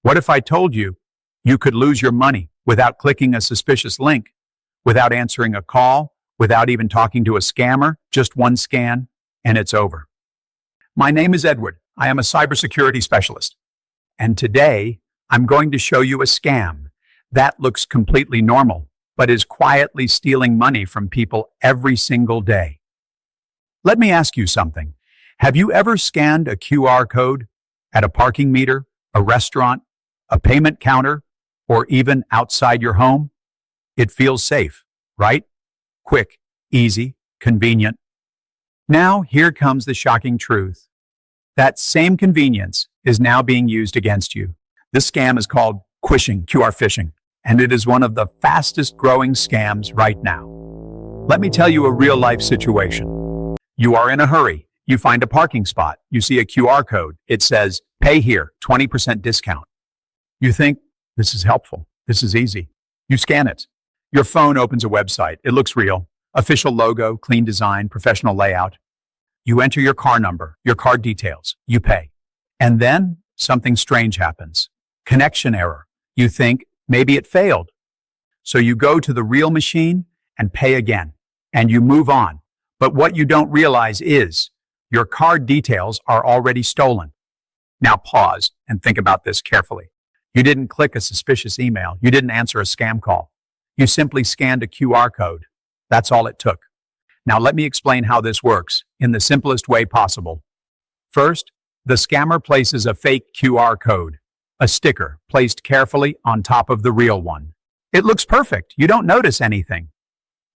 What if I told you you could lose your money without clicking a suspicious link, without answering a call, without even talking to a scammer, just one scan, and it's over? My name is Edward. I am a cybersecurity specialist. And today, I'm going to show you a scam that looks completely normal, but is quietly stealing money from people every single day. Let me ask you something. Have you ever scanned a QR code at a parking meter, a restaurant, a payment counter, or even outside your home? It feels safe, right? Quick, easy, convenient. Now, here comes the shocking truth. That same convenience is now being used against you. This scam is called Quishing, QR phishing, and it is one of the fastest growing scams right now. Let me tell you a real life situation. You are in a hurry. You find a parking spot. You see a QR code. It says, pay here, 20% discount. You think, this is helpful. This is easy. You scan it. Your phone opens a website. It looks real. Official logo, clean design, professional layout. You enter your car number, your card details. You pay. And then something strange happens. Connection error. You think, maybe it failed. So you go to the real machine and pay again. And you move on. But what you don't realize is your card details are already stolen. Now pause and think about this carefully. You didn't click a suspicious email. You didn't answer a scam call. You simply scanned a QR code. That's all it took. Now let me explain how this works in the simplest way possible. First, the scammer places a fake QR code, a sticker placed carefully on top of the real one. It looks perfect. You don't notice anything.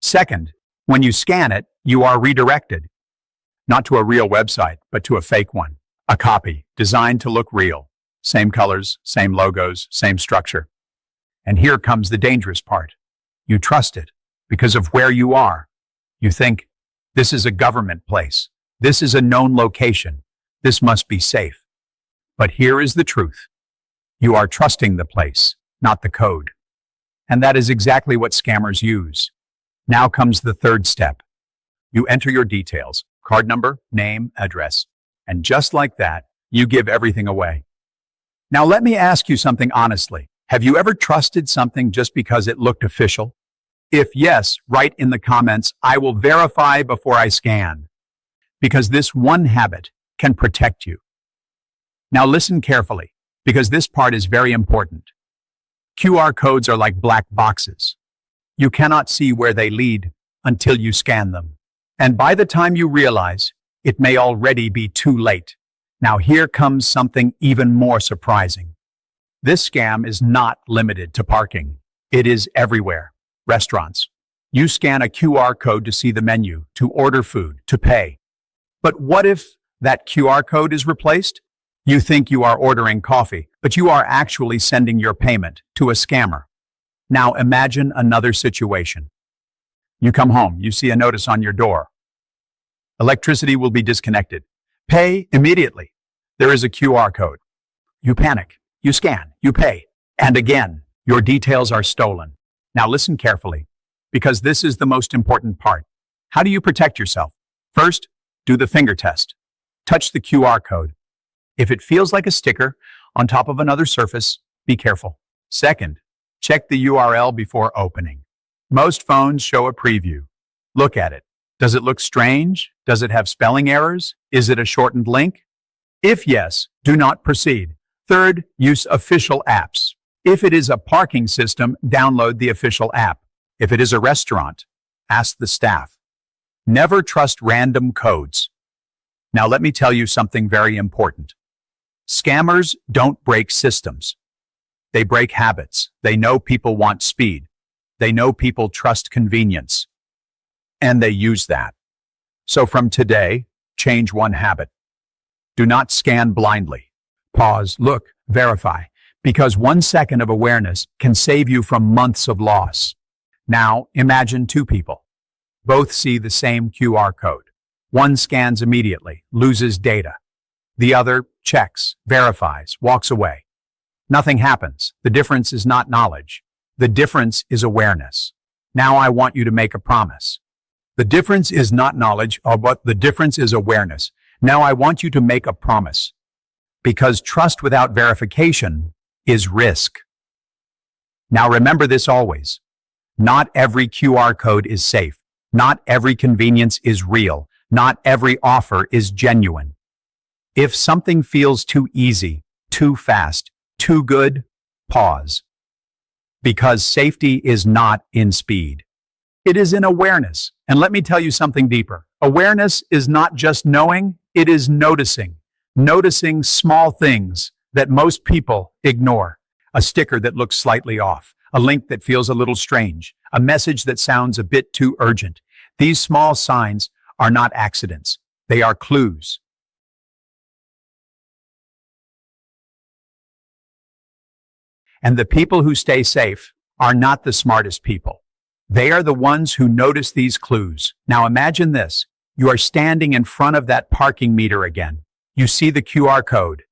Second, when you scan it, you are redirected. Not to a real website, but to a fake one. A copy, designed to look real. Same colors, same logos, same structure. And here comes the dangerous part. You trust it because of where you are. You think, this is a government place. This is a known location. This must be safe. But here is the truth. You are trusting the place, not the code. And that is exactly what scammers use. Now comes the third step. You enter your details, card number, name, address. And just like that, you give everything away. Now let me ask you something honestly. Have you ever trusted something just because it looked official? If yes, write in the comments, I will verify before I scan. Because this one habit can protect you. Now listen carefully, because this part is very important. QR codes are like black boxes. You cannot see where they lead until you scan them. And by the time you realize, it may already be too late. Now here comes something even more surprising. This scam is not limited to parking. It is everywhere. Restaurants. You scan a QR code to see the menu, to order food, to pay. But what if that QR code is replaced? You think you are ordering coffee, but you are actually sending your payment to a scammer. Now imagine another situation. You come home, you see a notice on your door. Electricity will be disconnected. Pay immediately. There is a QR code. You panic. You scan. You pay. And again, your details are stolen. Now listen carefully, because this is the most important part. How do you protect yourself? First, do the finger test. Touch the QR code. If it feels like a sticker on top of another surface, be careful. Second, check the URL before opening. Most phones show a preview. Look at it. Does it look strange? Does it have spelling errors? Is it a shortened link? If yes, do not proceed. Third, use official apps. If it is a parking system, download the official app. If it is a restaurant, ask the staff. Never trust random codes. Now let me tell you something very important. Scammers don't break systems. They break habits. They know people want speed. They know people trust convenience. And they use that. So from today, change one habit. Do not scan blindly. Pause, look, verify. Because 1 second of awareness can save you from months of loss. Now, imagine two people. Both see the same QR code. One scans immediately, loses data. The other checks, verifies, walks away. Nothing happens. The difference is not knowledge. The difference is awareness. Now I want you to make a promise. The difference is not knowledge, but the difference is awareness. Now I want you to make a promise. Because trust without verification is risk. Now remember this always. Not every QR code is safe. Not every convenience is real. Not every offer is genuine. If something feels too easy, too fast, too good, pause. Because safety is not in speed. It is in awareness. And let me tell you something deeper. Awareness is not just knowing, it is noticing. Noticing small things that most people ignore. A sticker that looks slightly off. A link that feels a little strange. A message that sounds a bit too urgent. These small signs are not accidents. They are clues. And the people who stay safe are not the smartest people. They are the ones who notice these clues. Now imagine this. You are standing in front of that parking meter again. You see the QR code.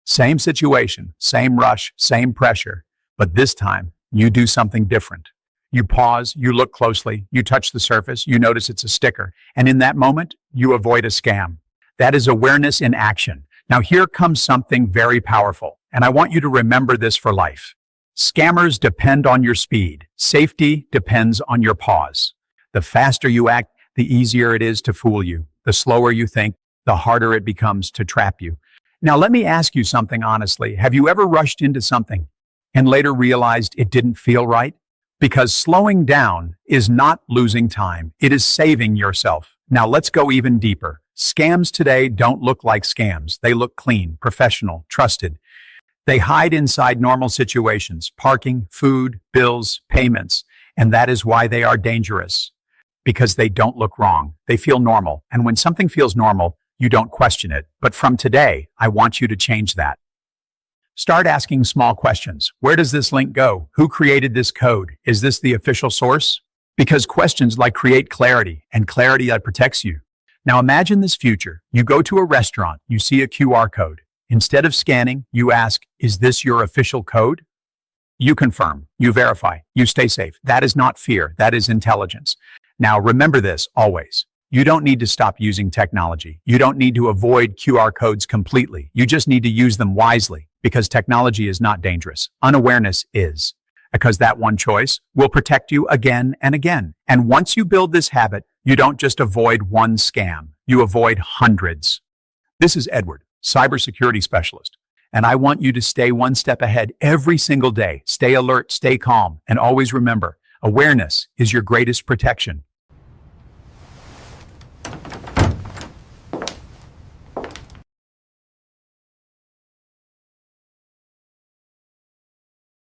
Same situation, same rush, same pressure. But this time, you do something different. You pause, you look closely, you touch the surface, you notice it's a sticker. And in that moment, you avoid a scam. That is awareness in action. Now here comes something very powerful. And I want you to remember this for life. Scammers depend on your speed. Safety depends on your pause. The faster you act, the easier it is to fool you. The slower you think, the harder it becomes to trap you. Now, let me ask you something honestly. Have you ever rushed into something and later realized it didn't feel right? Because slowing down is not losing time. It is saving yourself. Now, let's go even deeper. Scams today don't look like scams. They look clean, professional, trusted. They hide inside normal situations, parking, food, bills, payments, and that is why they are dangerous. Because they don't look wrong. They feel normal. And when something feels normal, you don't question it. But from today, I want you to change that. Start asking small questions. Where does this link go? Who created this code? Is this the official source? Because questions like create clarity, and clarity that protects you. Now imagine this future. You go to a restaurant, you see a QR code. Instead of scanning, you ask, is this your official code? You confirm, you verify, you stay safe. That is not fear, that is intelligence. Now remember this always. You don't need to stop using technology. You don't need to avoid QR codes completely. You just need to use them wisely because technology is not dangerous. Unawareness is. Because that one choice will protect you again and again. And once you build this habit, you don't just avoid one scam. You avoid hundreds. This is Edward, cybersecurity specialist. And I want you to stay one step ahead every single day. Stay alert, stay calm, and always remember, awareness is your greatest protection.